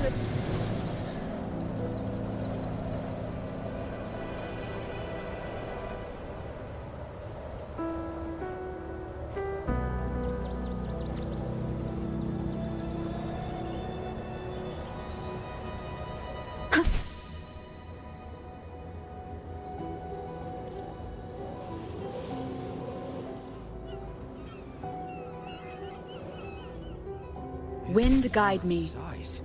should... Wind guide me. Size.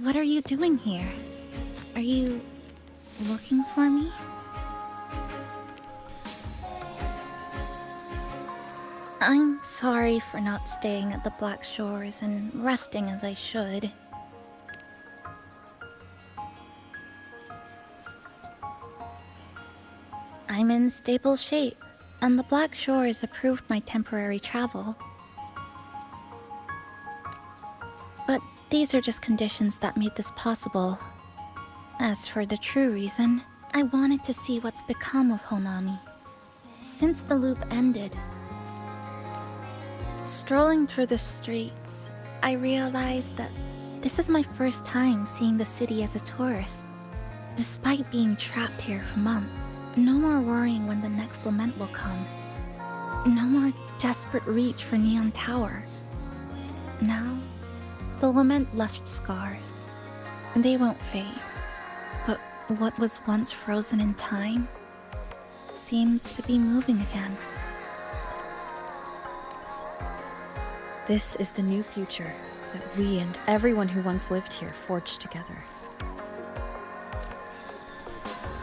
What are you doing here? Are you looking for me? I'm sorry for not staying at the Black Shores and resting as I should. I'm in stable shape, and the Black Shores approved my temporary travel. But these are just conditions that made this possible. As for the true reason, I wanted to see what's become of Honami. Since the loop ended, strolling through the streets, I realized that this is my first time seeing the city as a tourist. Despite being trapped here for months, no more worrying when the next lament will come. No more desperate reach for Neon Tower. Now, the lament left scars. They won't fade. But what was once frozen in time seems to be moving again. This is the new future that we and everyone who once lived here forged together.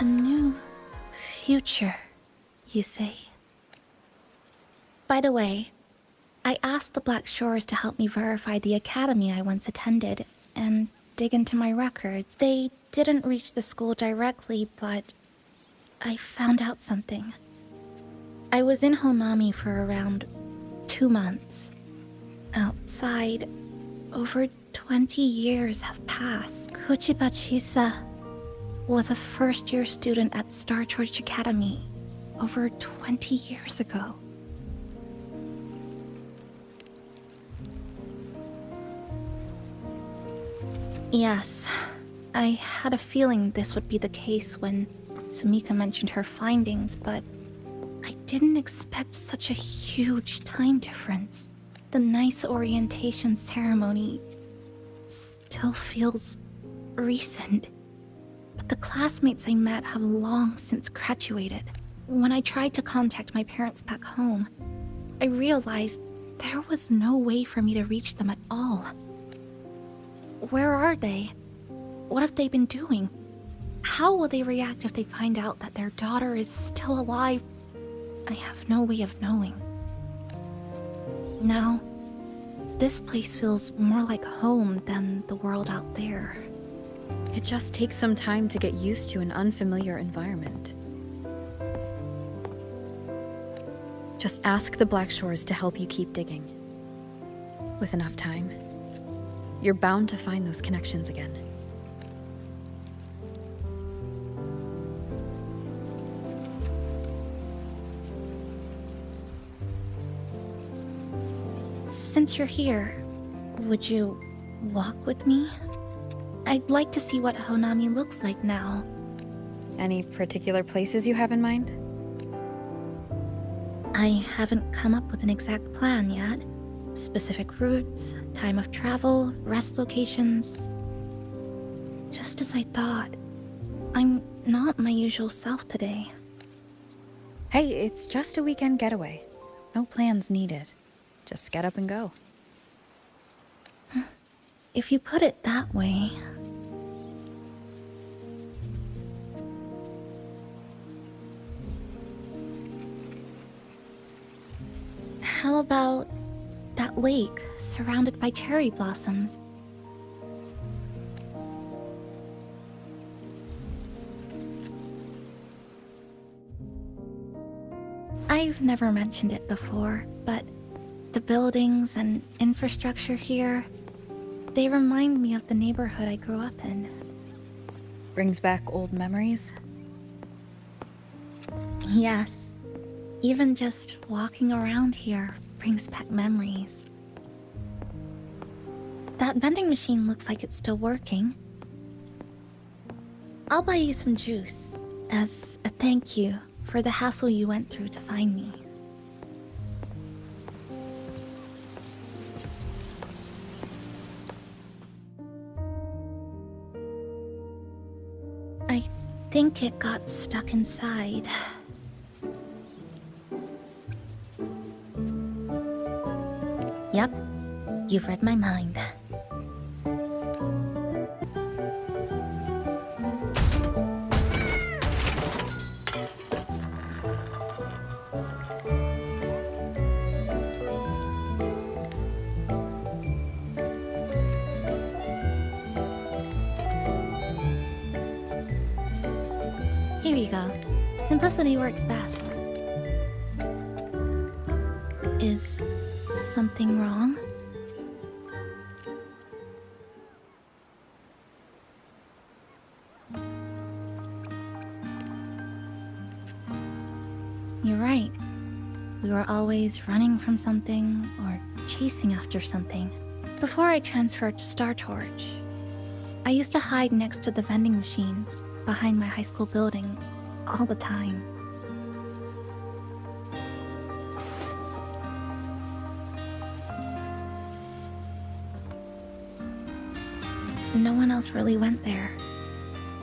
A new future, you say? By the way, I asked the Black Shores to help me verify the academy I once attended and dig into my records. They didn't reach the school directly, but I found out something. I was in Honami for around 2 months. Outside, over 20 years have passed. Kuchiba Chisa was a first-year student at Star Church Academy over 20 years ago. Yes, I had a feeling this would be the case when Sumika mentioned her findings, but I didn't expect such a huge time difference. The nice orientation ceremony still feels recent, but the classmates I met have long since graduated. When I tried to contact my parents back home, I realized there was no way for me to reach them at all. Where are they? What have they been doing? How will they react if they find out that their daughter is still alive? I have no way of knowing. Now, this place feels more like home than the world out there. It just takes some time to get used to an unfamiliar environment. Just ask the Black Shores to help you keep digging. With enough time, you're bound to find those connections again. Since you're here, Would you walk with me? I'd like to see what Honami looks like now. Any particular places you have in mind? I haven't come up with an exact plan yet. Specific routes, time of travel, rest locations. Just as I thought. I'm not my usual self today. Hey, it's just a weekend getaway. No plans needed. Just get up and go. If you put it that way. How about that lake surrounded by cherry blossoms? I've never mentioned it before, but the buildings and infrastructure here, they remind me of the neighborhood I grew up in. Brings back old memories? Yes. Even just walking around here brings back memories. That vending machine looks like it's still working. I'll buy you some juice as a thank you for the hassle you went through to find me. I think it got stuck inside. Yep, you've read my mind. Here you go. Simplicity works best. Is something wrong? You're right. We were always running from something or chasing after something. Before I transferred to Star Torch, I used to hide next to the vending machines behind my high school building all the time. No one else really went there.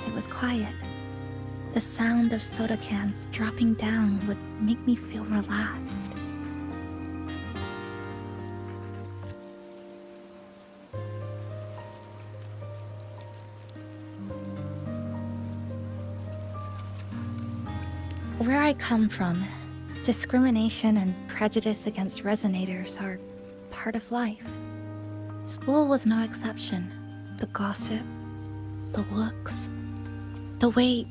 It was quiet. The sound of soda cans dropping down would make me feel relaxed. Where I come from, discrimination and prejudice against resonators are part of life. School was no exception. The gossip, the looks, the way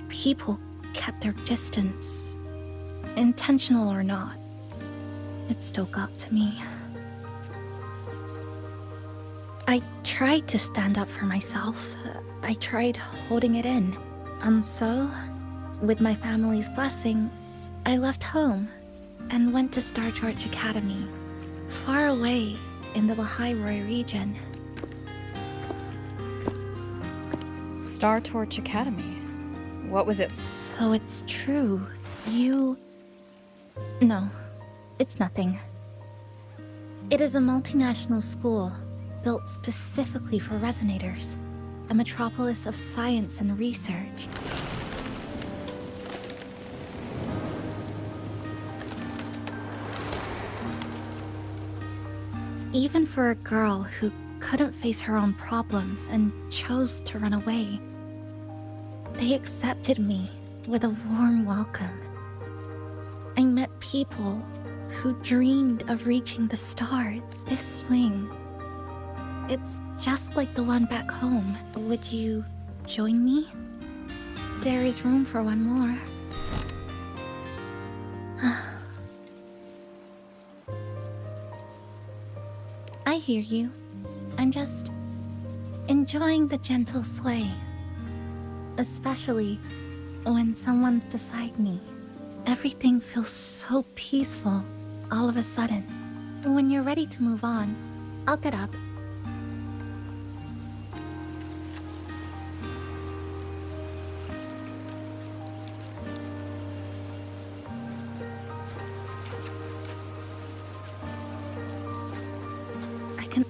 people kept their distance, intentional or not, it still got to me. I tried to stand up for myself. I tried holding it in. And so, with my family's blessing, I left home and went to Star Torch Academy, far away in the Lahairoi region. Star Torch Academy. What was it? So it's true. You... No, it's nothing. It is a multinational school built specifically for resonators, a metropolis of science and research. Even for a girl who couldn't face her own problems and chose to run away, they accepted me with a warm welcome. I met people who dreamed of reaching the stars. This swing, it's just like the one back home. Would you join me? There is room for one more. I hear you. I'm just enjoying the gentle sway. Especially when someone's beside me. Everything feels so peaceful all of a sudden. When you're ready to move on, I'll get up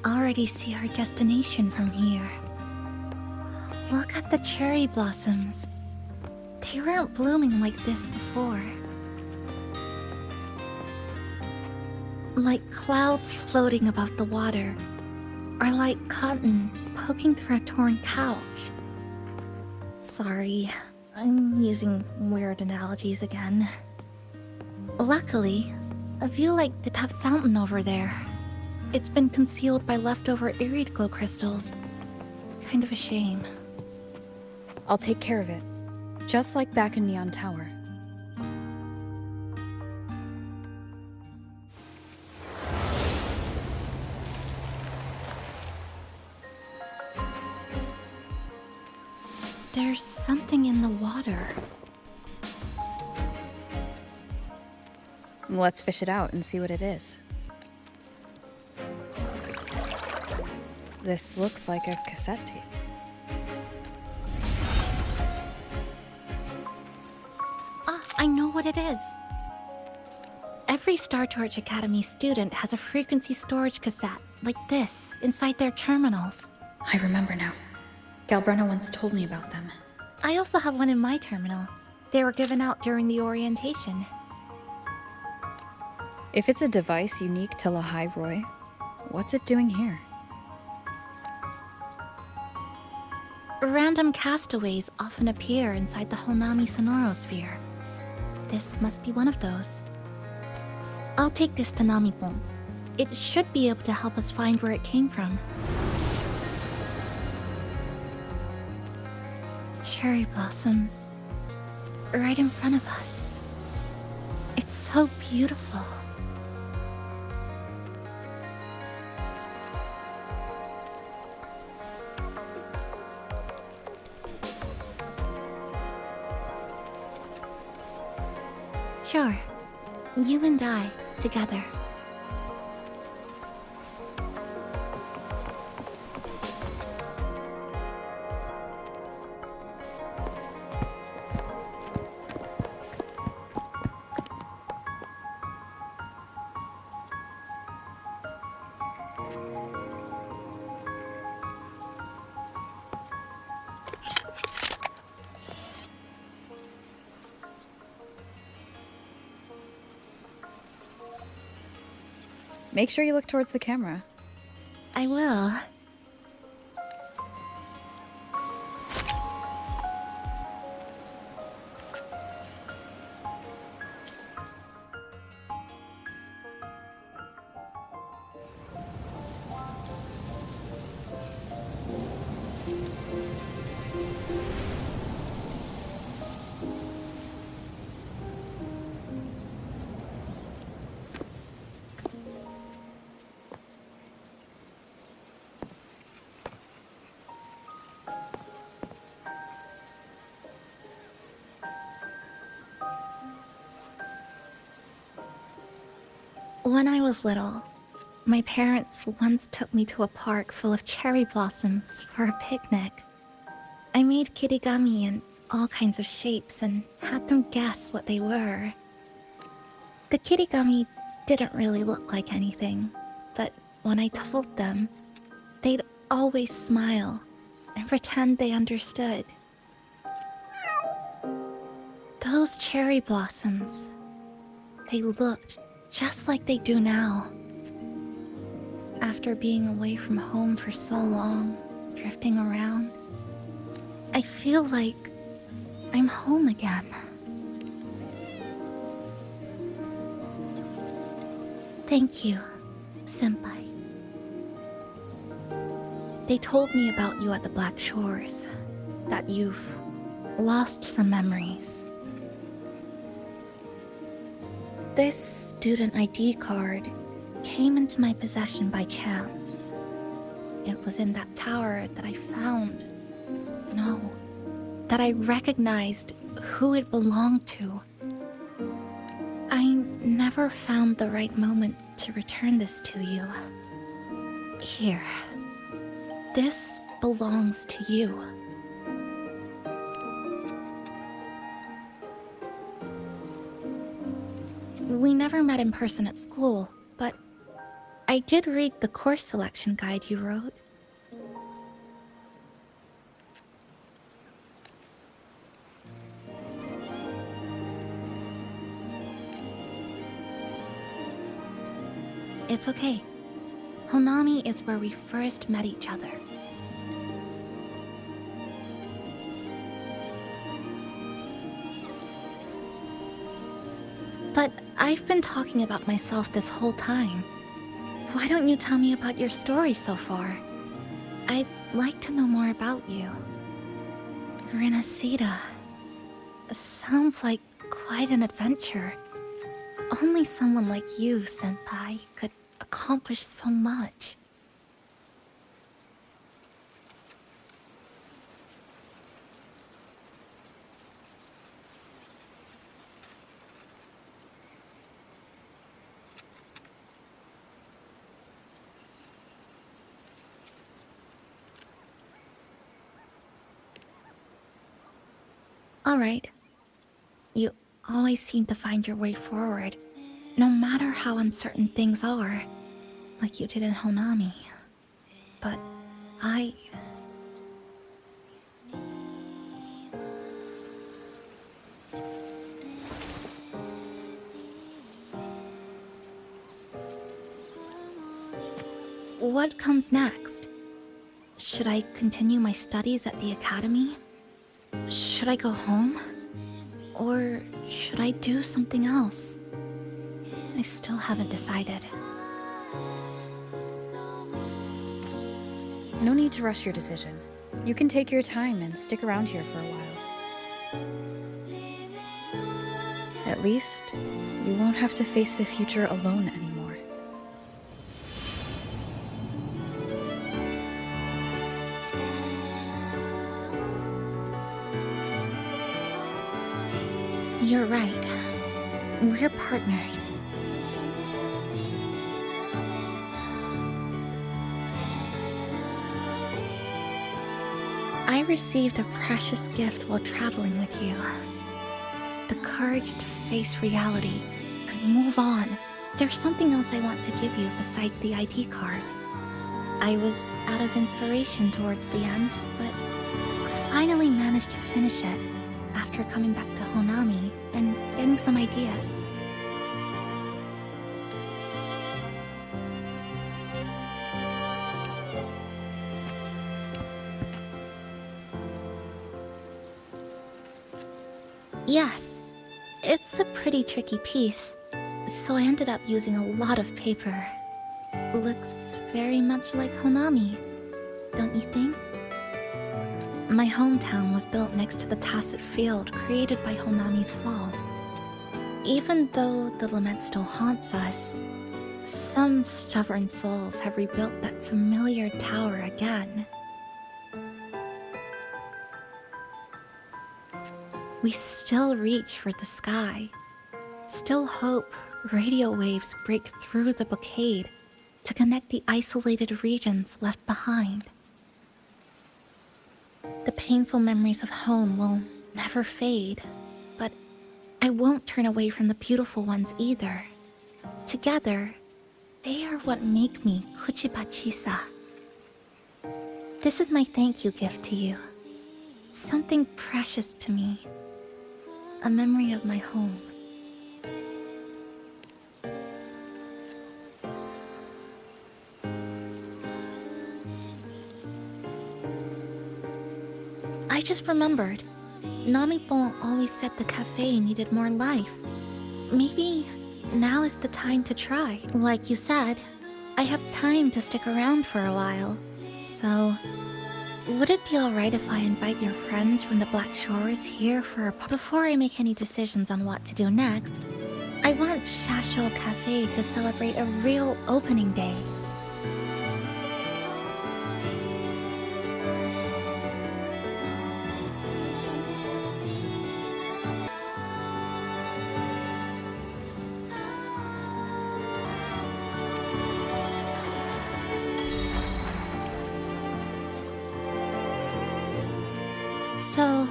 already see our destination from here. Look at the cherry blossoms. They weren't blooming like this before. Like clouds floating above the water, or like cotton poking through a torn couch. Sorry, I'm using weird analogies again. Luckily, a view like the top fountain over there. It's been concealed by leftover irid glow crystals. Kind of a shame. I'll take care of it. Just like back in Neon Tower. There's something in the water. Let's fish it out and see what it is. This looks like a cassette tape. Ah, I know what it is. Every Star Torch Academy student has a frequency storage cassette, like this, inside their terminals. I remember now. Galbrenna once told me about them. I also have one in my terminal. They were given out during the orientation. If it's a device unique to Lahai Roy, what's it doing here? Random castaways often appear inside the Honami sonorosphere. This must be one of those. I'll take this to Namipon. It should be able to help us find where it came from. Cherry blossoms. Right in front of us. It's so beautiful. Sure. You and I, together. Make sure you look towards the camera. I will. When I was little, my parents once took me to a park full of cherry blossoms for a picnic. I made kirigami in all kinds of shapes and had them guess what they were. The kirigami didn't really look like anything, but when I told them, they'd always smile and pretend they understood. Those cherry blossoms, they looked just like they do now. After being away from home for so long, drifting around, I feel like I'm home again. Thank you, Senpai. They told me about you at the Black Shores, that you've lost some memories. This student ID card came into my possession by chance. It was in that tower that I found. No, that I recognized who it belonged to. I never found the right moment to return this to you. Here. This belongs to you. We never met in person at school, but I did read the course selection guide you wrote. It's okay. Honami is where we first met each other. But I've been talking about myself this whole time. Why don't you tell me about your story so far? I'd like to know more about you. Renacida. Sounds like quite an adventure. Only someone like you, Senpai, could accomplish so much. Alright. You always seem to find your way forward, no matter how uncertain things are, like you did in Honami. But I... What comes next? Should I continue my studies at the academy? Should I go home? Or should I do something else? I still haven't decided. No need to rush your decision. You can take your time and stick around here for a while. At least, you won't have to face the future alone anymore. You're right. We're partners. I received a precious gift while traveling with you. The courage to face reality and move on. There's something else I want to give you besides the ID card. I was out of inspiration towards the end, but finally managed to finish it after coming back to Honami and getting some ideas. Yes, it's a pretty tricky piece, so I ended up using a lot of paper. Looks very much like Honami, don't you think? My hometown was built next to the tacit field created by Honami's fall. Even though the lament still haunts us, some stubborn souls have rebuilt that familiar tower again. We still reach for the sky, still hope radio waves break through the blockade to connect the isolated regions left behind. The painful memories of home will never fade, but I won't turn away from the beautiful ones either. Together, they are what make me Kuchibachisa. This is my thank you gift to you. Something precious to me. A memory of my home. I just remembered. Namipon always said the cafe needed more life. Maybe now is the time to try. Like you said, I have time to stick around for a while. So, would it be alright if I invite your friends from the Black Shores here for a Before I make any decisions on what to do next, I want Shasho Cafe to celebrate a real opening day. So,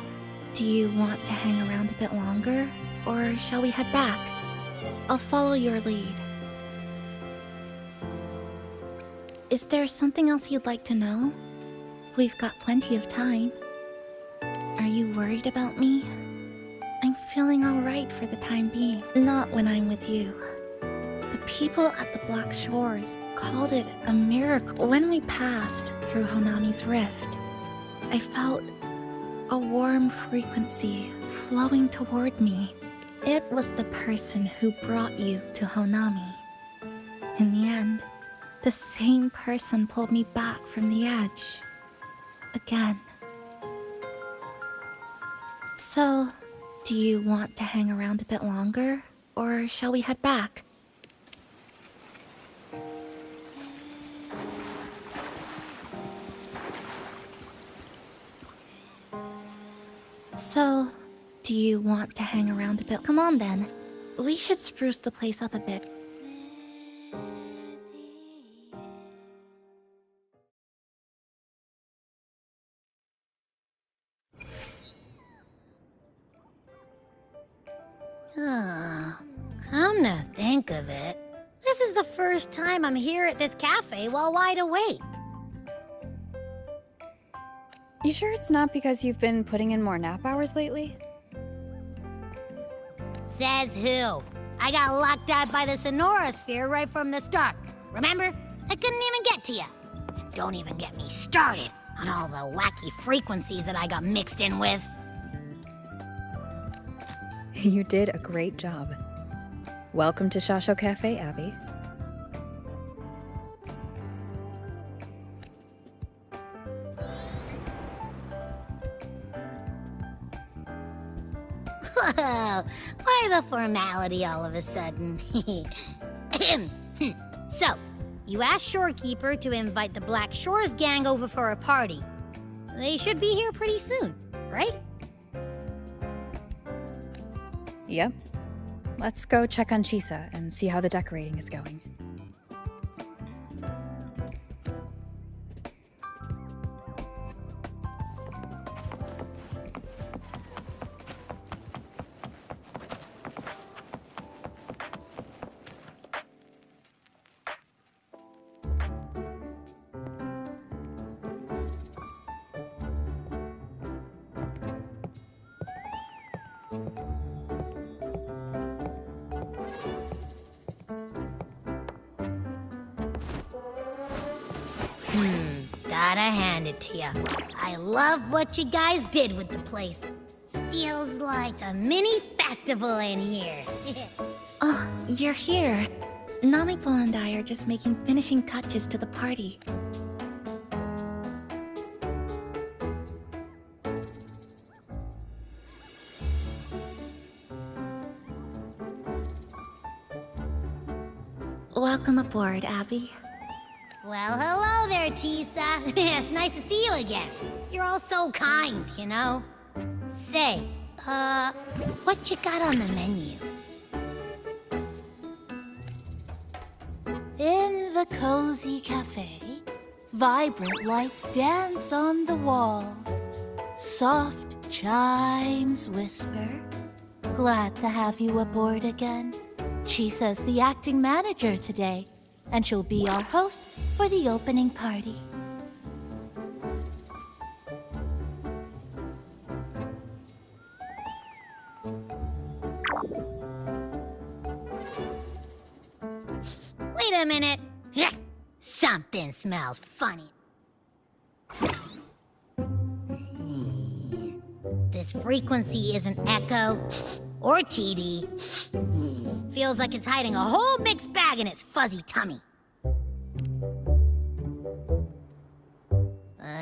do you want to hang around a bit longer, or shall we head back? I'll follow your lead. Is there something else you'd like to know? We've got plenty of time. Are you worried about me? I'm feeling alright for the time being. Not when I'm with you. The people at the Black Shores called it a miracle. When we passed through Honami's rift, I felt a warm frequency flowing toward me. It was the person who brought you to Honami. In the end, the same person pulled me back from the edge. Again. So, do you want to hang around a bit longer, or shall we head back? So, do you want to hang around a bit? Come on then. We should spruce the place up a bit. Come to think of it, this is the first time I'm here at this cafe while wide awake. You sure it's not because you've been putting in more nap hours lately? Says who? I got locked out by the Sonora Sphere right from the start. Remember? I couldn't even get to you. And don't even get me started on all the wacky frequencies that I got mixed in with. You did a great job. Welcome to Shasho Cafe, Abby. Whoa, why the formality all of a sudden? So, you asked Shorekeeper to invite the Black Shores gang over for a party. They should be here pretty soon, right? Yep. Let's go check on Chisa and see how the decorating is going. Gotta hand it to ya. I love what you guys did with the place. Feels like a mini festival in here. Oh, you're here. Namiko and I are just making finishing touches to the party. Welcome aboard, Abby. Well, hello there, Chisa. It's nice to see you again. You're all so kind, you know? Say, what you got on the menu? In the cozy cafe, vibrant lights dance on the walls. Soft chimes whisper. Glad to have you aboard again. Chisa's the acting manager today, and she'll be our host for the opening party. Wait a minute. Something smells funny. This frequency isn't echo or TD. Feels like it's hiding a whole mixed bag in its fuzzy tummy.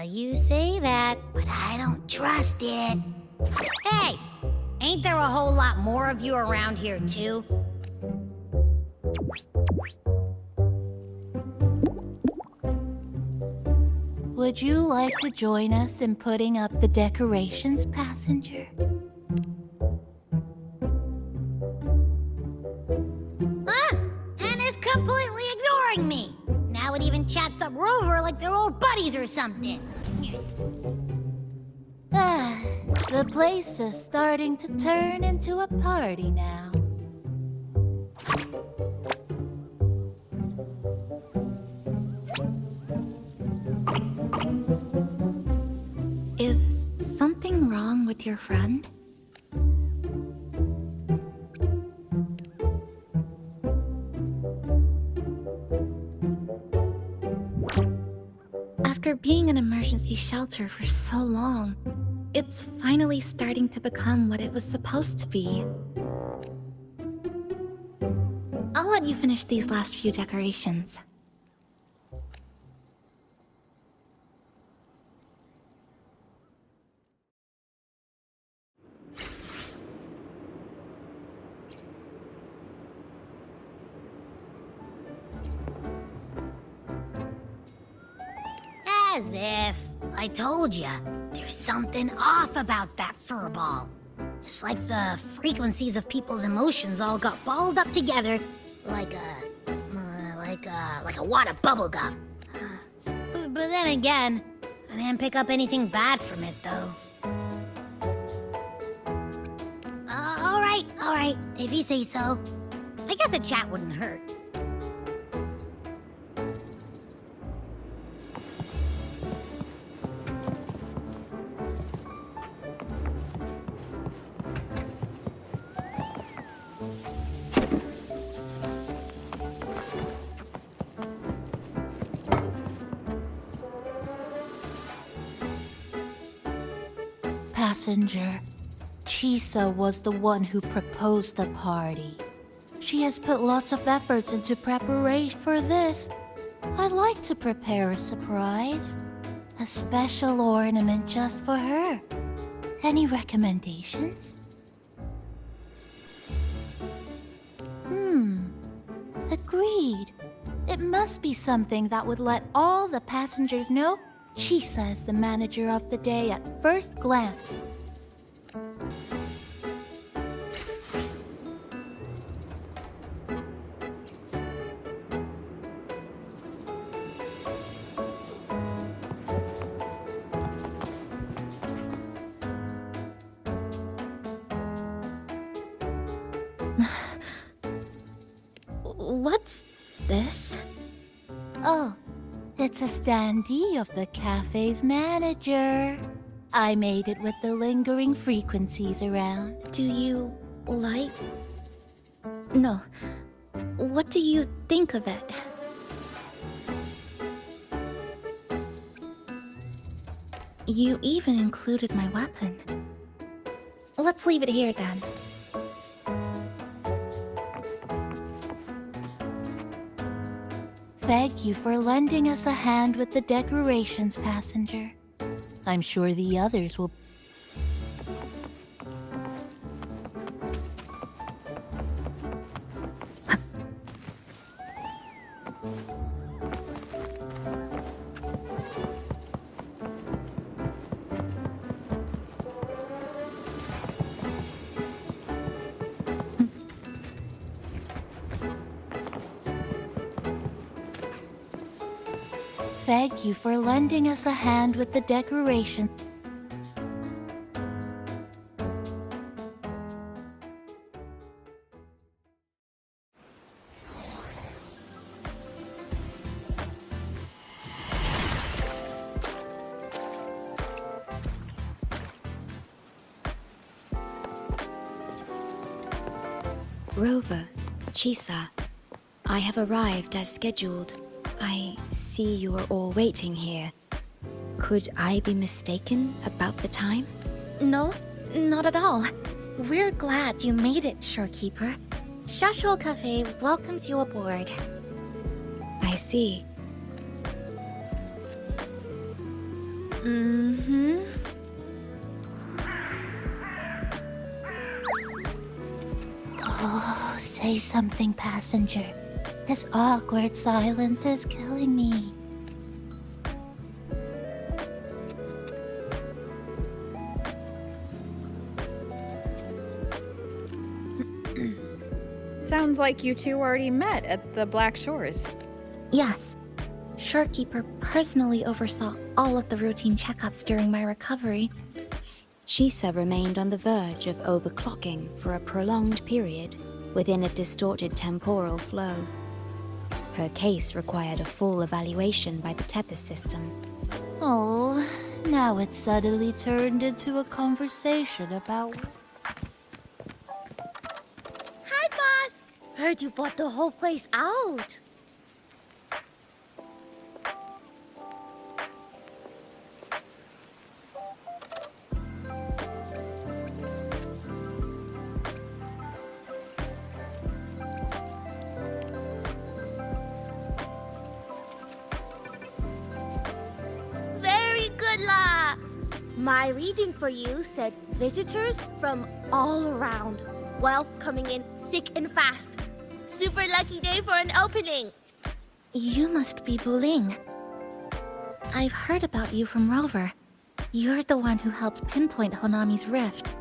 You say that, but I don't trust it. Hey, ain't there a whole lot more of you around here too? Would you like to join us in putting up the decorations, passenger? And is completely ignoring me. Now it even chats up Rover like they're old buddies or something. The place is starting to turn into a party now. Is something wrong with your friend? After being an emergency shelter for so long, it's finally starting to become what it was supposed to be. I'll let you finish these last few decorations. As if. I told ya, there's something off about that furball. It's like the frequencies of people's emotions all got balled up together like a wad of bubblegum. But then again, I didn't pick up anything bad from it, though. All right, if you say so. I guess a chat wouldn't hurt. Passenger, Chisa was the one who proposed the party. She has put lots of efforts into preparation for this. I'd like to prepare a surprise. A special ornament just for her. Any recommendations? Agreed. It must be something that would let all the passengers know Chisa is the manager of the day at first glance. What's this? Oh, it's a standee of the cafe's manager. I made it with the lingering frequencies around. Do you like... No. What do you think of it? You even included my weapon. Let's leave it here then. Thank you for lending us a hand with the decorations, passenger. I'm sure the others will... Thank you for lending us a hand with the decoration. Rover, Chisa, I have arrived as scheduled. I see you are all waiting here. Could I be mistaken about the time? No, not at all. We're glad you made it, Shorekeeper. Shashuo Cafe welcomes you aboard. I see. Oh, say something, passenger. This awkward silence is killing me. Sounds like you two already met at the Black Shores. Yes. Shorekeeper personally oversaw all of the routine checkups during my recovery. Chisa remained on the verge of overclocking for a prolonged period within a distorted temporal flow. Her case required a full evaluation by the tether system, Oh, now it's suddenly turned into a conversation about... Hi, boss! Heard you bought the whole place out. Very good, La! My reading for you said visitors from all around. Wealth coming in thick and fast. Super lucky day for an opening. You must be Buling. I've heard about you from Rover. You're the one who helped pinpoint Honami's rift.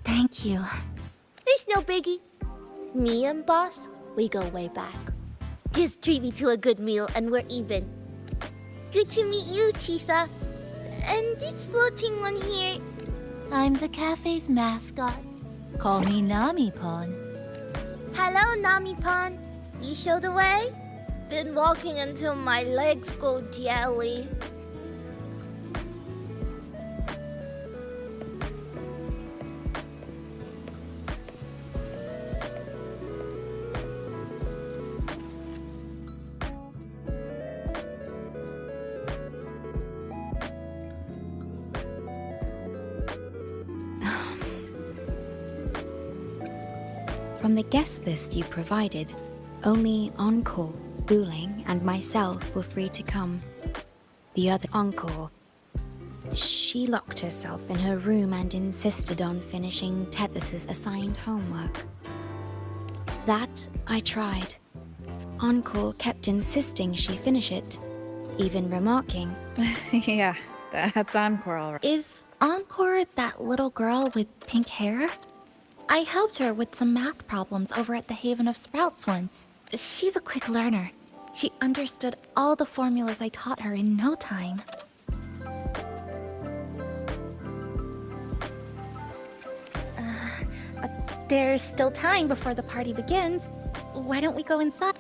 Thank you. It's no biggie. Me and boss, we go way back. Just treat me to a good meal and we're even. Good to meet you, Chisa. And this floating one here. I'm the cafe's mascot. Call me Nami-pon. Hello, Nami-pan. You show the way? Been walking until my legs go jelly. From the guest list you provided, only Encore, Buling, and myself were free to come. The other Encore, she locked herself in her room and insisted on finishing Tethys's assigned homework. That I tried. Encore kept insisting she finish it, even remarking, Yeah, that's Encore, all right. Is Encore that little girl with pink hair? I helped her with some math problems over at the Haven of Sprouts once. She's a quick learner. She understood all the formulas I taught her in no time. There's still time before the party begins. Why don't we go inside?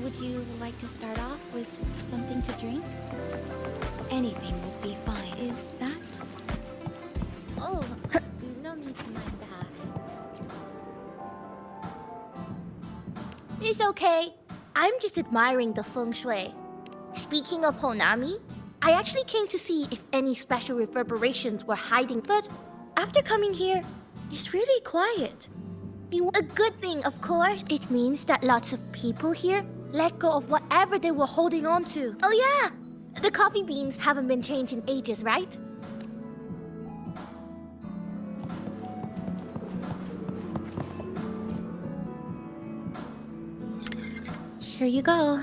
Would you like to start off with something to drink? anything would be fine. Is that? Oh, no need to mind that. It's okay. I'm just admiring the feng shui. Speaking of Honami, I actually came to see if any special reverberations were hiding, but after coming here, it's really quiet. A good thing, of course. It means that lots of people here let go of whatever they were holding on to. Oh yeah! The coffee beans haven't been changed in ages, right? Here you go.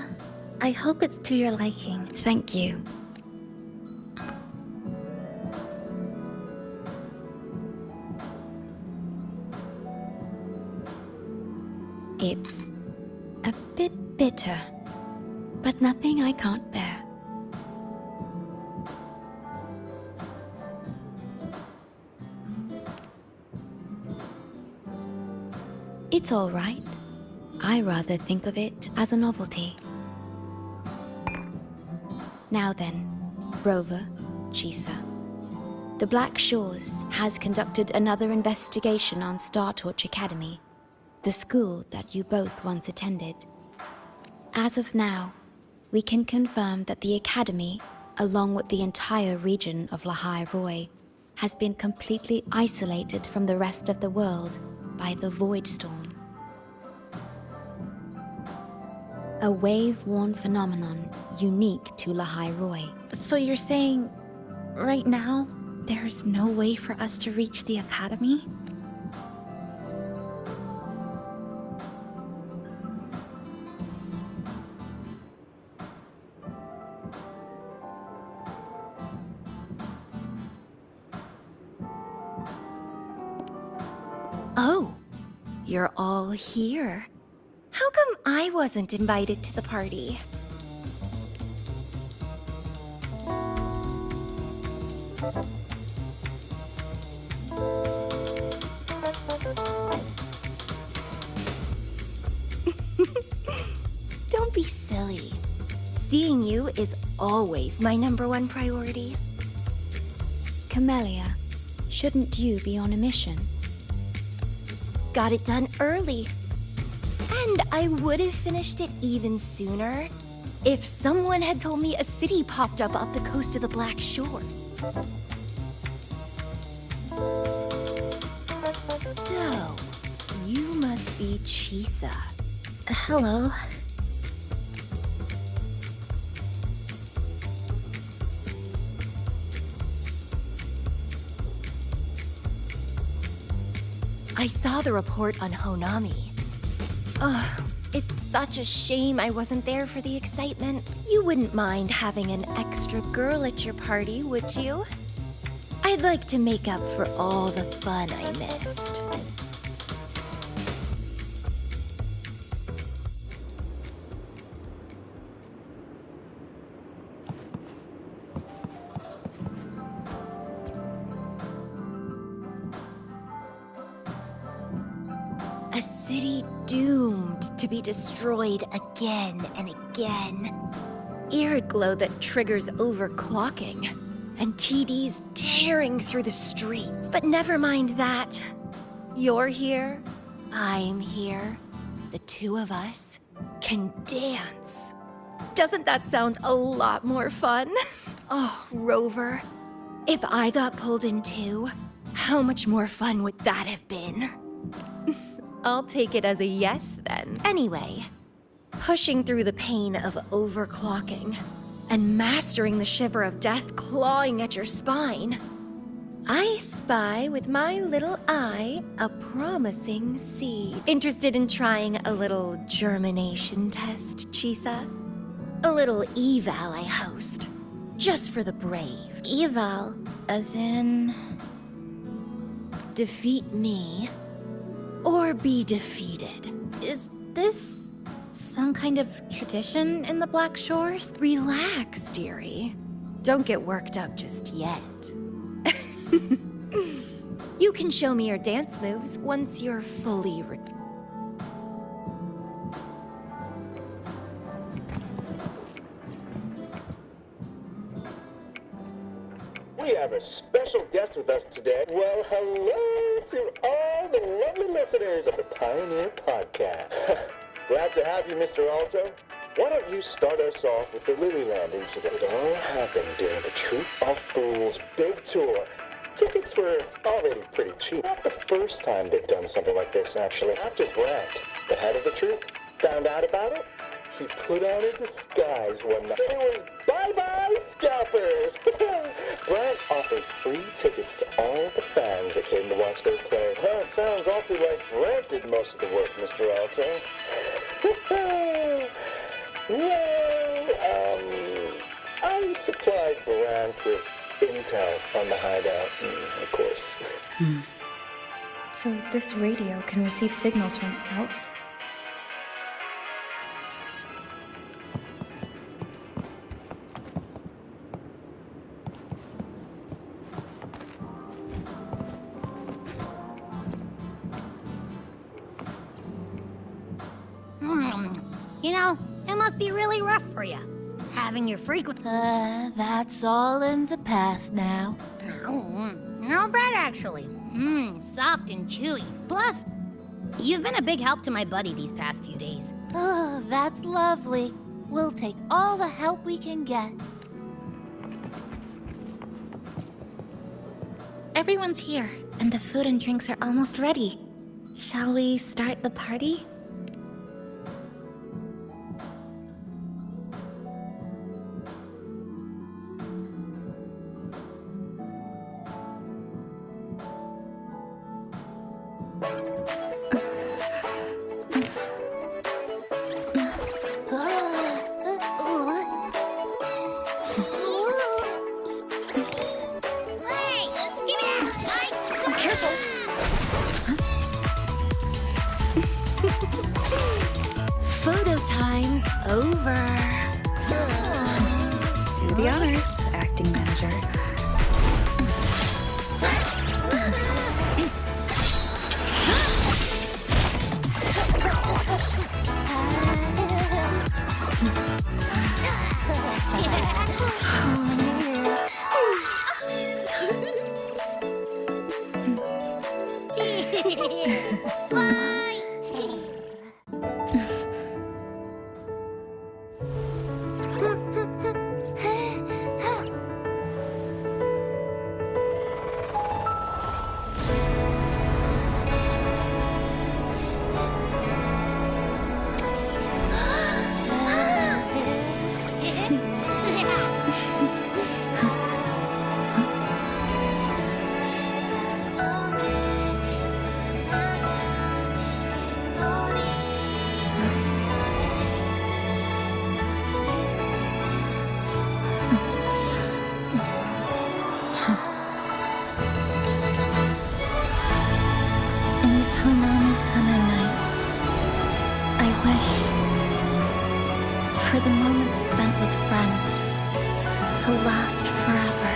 I hope it's to your liking. Thank you. It's a bit bitter, but nothing I can't bear. It's all right. I rather think of it as a novelty. Now then, Rover, Chisa. The Black Shores has conducted another investigation on Star Torch Academy, the school that you both once attended. As of now, we can confirm that the Academy, along with the entire region of Lahai Roi, has been completely isolated from the rest of the world by the Void Storm. A wave-worn phenomenon unique to Lahai Roi. So you're saying, right now, there's no way for us to reach the Academy? Oh, you're all here. How come I wasn't invited to the party? Don't be silly. silly. Seeing you is always my #1 priority. Camellia, shouldn't you be on a mission? Got it done early. And I would have finished it even sooner if someone had told me a city popped up off the coast of the Black Shores. So, you must be Chisa. Hello. I saw the report on Honami. Ugh, it's such a shame I wasn't there for the excitement. You wouldn't mind having an extra girl at your party, would you? I'd like to make up for all the fun I missed. A city doomed to be destroyed again and again. Air glow that triggers overclocking, and TDs tearing through the streets. But never mind that. You're here, I'm here. The two of us can dance. Doesn't that sound a lot more fun? Oh, Rover, if I got pulled in too, how much more fun would that have been? I'll take it as a yes then. Anyway, pushing through the pain of overclocking and mastering the shiver of death clawing at your spine, I spy with my little eye a promising seed. Interested in trying a little germination test, Chisa? A little eval I host, just for the brave. Eval, as in... Defeat me, or be defeated. Is this some kind of tradition in the Black Shores? Relax, dearie. Don't get worked up just yet. You can show me your dance moves once you're fully We have a special guest with us today. Well, hello to all the lovely listeners of the Pioneer Podcast. Glad to have you, Mr. Alto. Why don't you start us off with the Lilyland incident? It all happened during the Troop of Fools big tour. Tickets were already pretty cheap. Not the first time they've done something like this, actually. After Brant, the head of the troop, found out about it, he put on a disguise one night. It was bye-bye scalpers! Brant offered free tickets to all the fans that came to watch their play. Well, it sounds awfully like Brant did most of the work, Mr. Alto. I supplied Brant with intel on the hideout, of course. So this radio can receive signals from outside. You know, it must be really rough for you, having your frequent... That's all in the past now. Not bad, actually. Soft and chewy. Plus, you've been a big help to my buddy these past few days. Oh, that's lovely. We'll take all the help we can get. Everyone's here, and the food and drinks are almost ready. Shall we start the party? Photo time's over. Do the honors, acting manager. In this Honami summer night, I wish for the moments spent with friends to last forever.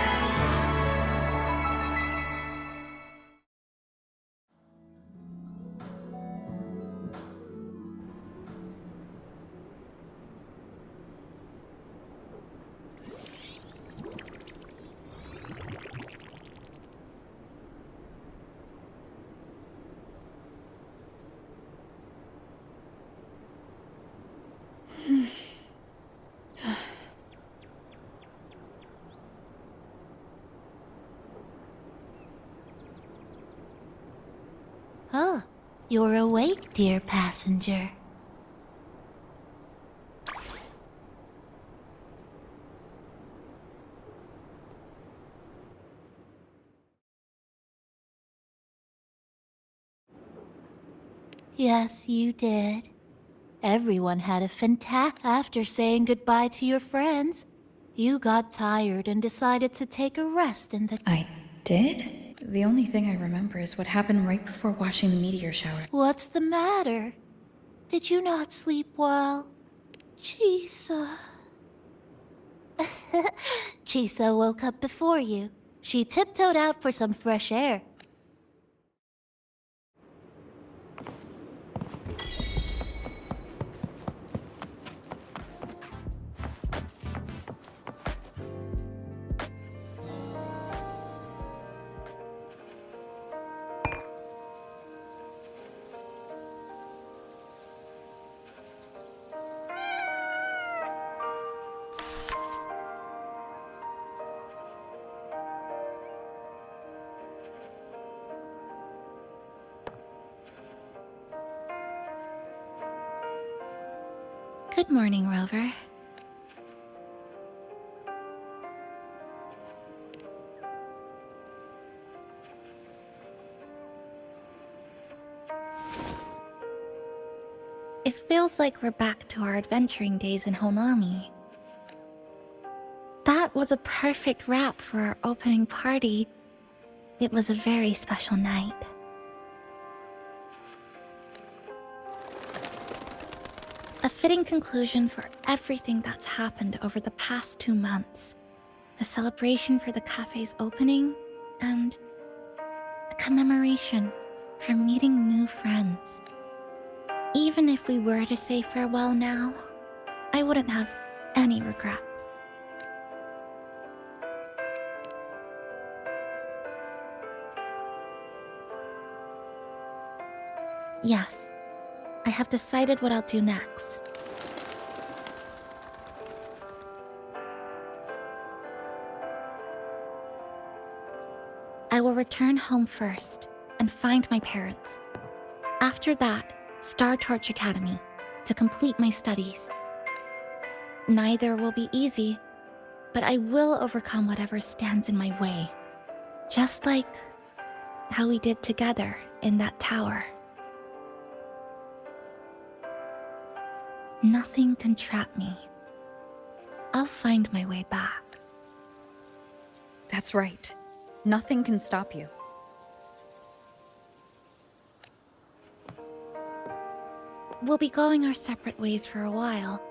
Oh, you're awake, dear passenger. Yes, you did. Everyone had a fantastic after saying goodbye to your friends. You got tired and decided to take a rest in the... I did? The only thing I remember is what happened right before watching the meteor shower. What's the matter? Did you not sleep well? Chisa... Chisa woke up before you. She tiptoed out for some fresh air. Good morning, Rover. It feels like we're back to our adventuring days in Honami. That was a perfect wrap for our opening party. It was a very special night. A fitting conclusion for everything that's happened over the past 2 months. A celebration for the cafe's opening, and a commemoration for meeting new friends. Even if we were to say farewell now, I wouldn't have any regrets. Yes, I have decided what I'll do next. I will return home first and find my parents. After that, Star Torch Academy to complete my studies. Neither will be easy, but I will overcome whatever stands in my way. Just like how we did together in that tower. Nothing can trap me. I'll find my way back. That's right. Nothing can stop you. We'll be going our separate ways for a while,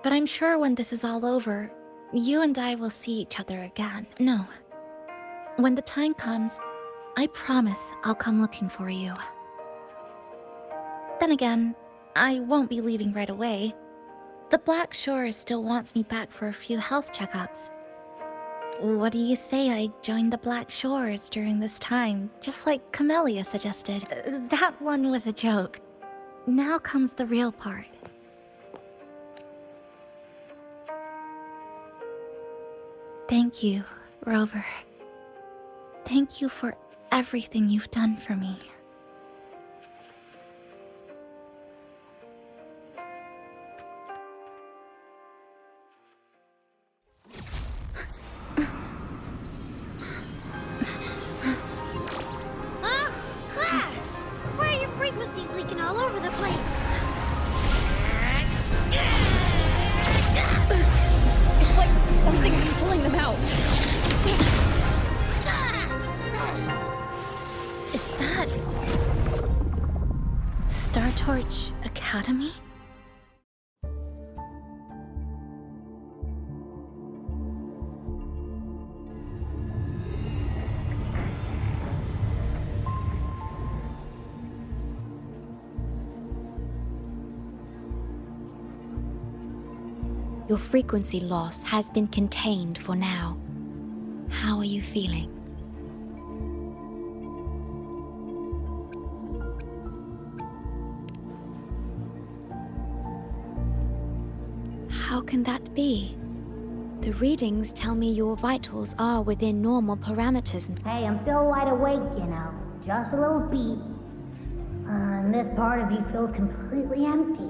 but I'm sure when this is all over, you and I will see each other again. No. When the time comes, I promise I'll come looking for you. Then again, I won't be leaving right away. The Black Shores still wants me back for a few health checkups. What do you say I joined the Black Shores during this time, just like Camellia suggested? That one was a joke. Now comes the real part. Thank you, Rover. Thank you for everything you've done for me. Why are your frequencies leaking all over the place? It's like something's pulling them out. Is that... Star Torch Academy? Your frequency loss has been contained for now. How are you feeling? How can that be? The readings tell me your vitals are within normal parameters. Hey, I'm still wide awake, you know. Just a little beat. And this part of you feels completely empty.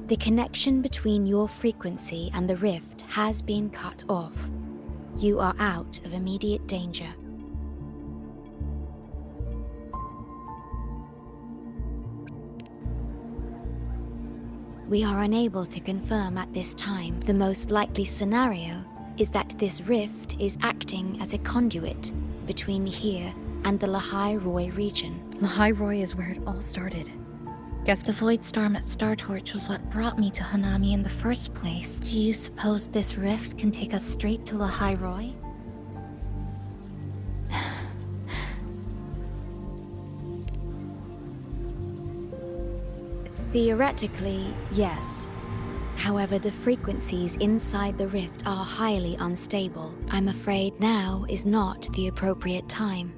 The connection between your frequency and the rift has been cut off. You are out of immediate danger. We are unable to confirm at this time. The most likely scenario is that this rift is acting as a conduit between here and the Lahai Roi region. Lahai Roi is where it all started. Guess the void storm at Star Torch was what brought me to Hanami in the first place. Do you suppose this rift can take us straight to Lahai Roi? Theoretically, yes. However, the frequencies inside the rift are highly unstable. I'm afraid now is not the appropriate time.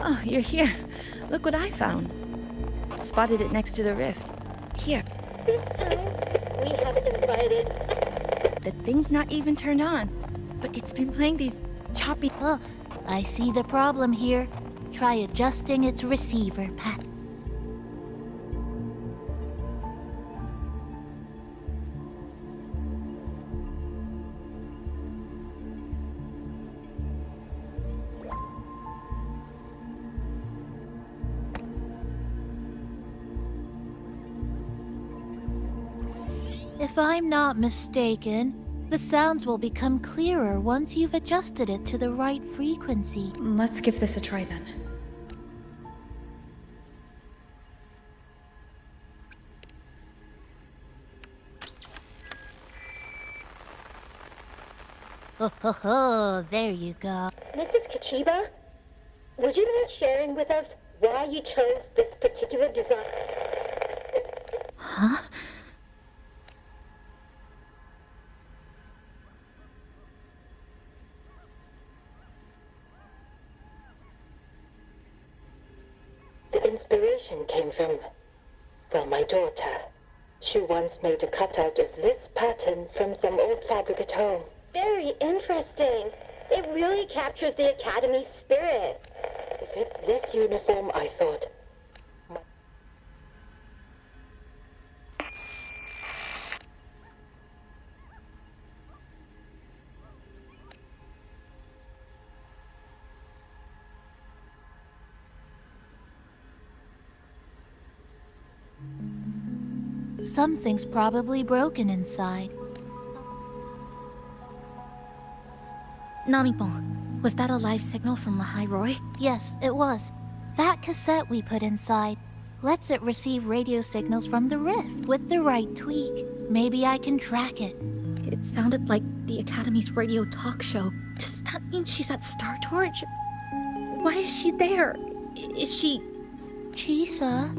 Oh, you're here. Look what I found. Spotted it next to the rift. Here. This time, we have invited... The thing's not even turned on, but it's been playing these choppy... Oh, I see the problem here. Try adjusting its receiver, Pat. If I'm not mistaken, the sounds will become clearer once you've adjusted it to the right frequency. Let's give this a try then. Oh, there you go. Mrs. Kachiba, would you mind sharing with us why you chose this particular design? Huh? The inspiration came from, well, my daughter. She once made a cutout of this pattern from some old fabric at home. Very interesting. It really captures the Academy's spirit. If it's this uniform, I thought, Something's probably broken inside. Namipon, was that a live signal from Lahai Roy? Yes, it was. That cassette we put inside lets it receive radio signals from the rift. With the right tweak, maybe I can track it. It sounded like the Academy's radio talk show. Does that mean she's at Star Torch? Why is she there? Is she... Chisa?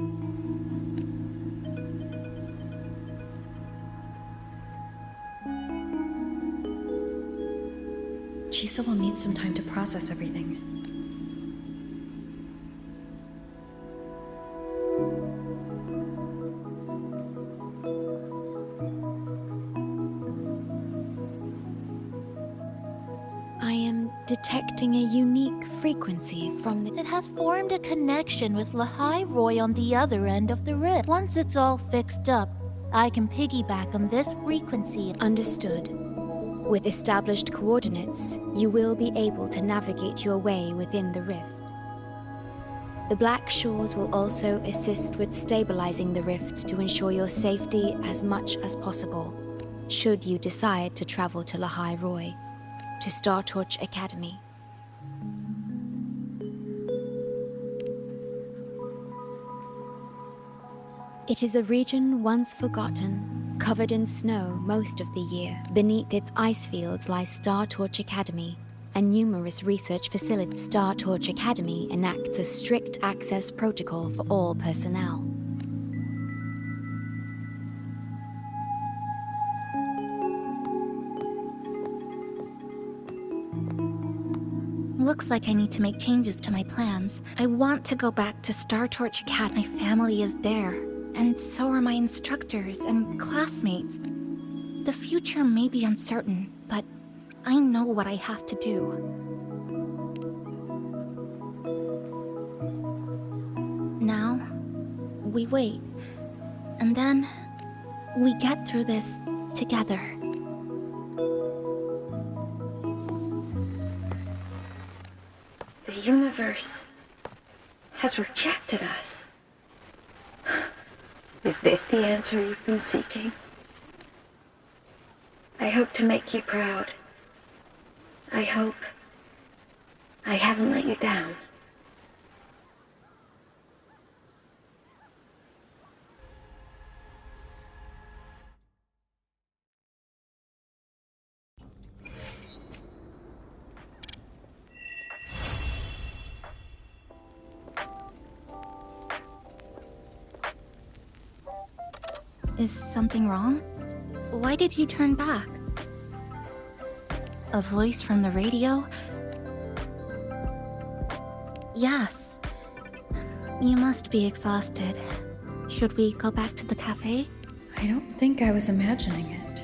Chisa will need some time to process everything. I am detecting a unique frequency from the... It has formed a connection with Lahai Roy on the other end of the rift. Once it's all fixed up, I can piggyback on this frequency. Understood. With established coordinates, you will be able to navigate your way within the rift. The Black Shores will also assist with stabilizing the rift to ensure your safety as much as possible, should you decide to travel to Lahai Roy, to Star Torch Academy. It is a region once forgotten, covered in snow most of the year. Beneath its ice fields lies Star Torch Academy, and numerous research facilities. Star Torch Academy enacts a strict access protocol for all personnel. Looks like I need to make changes to my plans. I want to go back to Star Torch Academy. My family is there, and so are my instructors and classmates. The future may be uncertain, but I know what I have to do. Now, we wait, and then we get through this together. The universe has rejected us. Is this the answer you've been seeking? I hope to make you proud. I hope I haven't let you down. Is something wrong? Why did you turn back? A voice from the radio? Yes. You must be exhausted. Should we go back to the cafe? I don't think I was imagining it.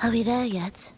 Are we there yet?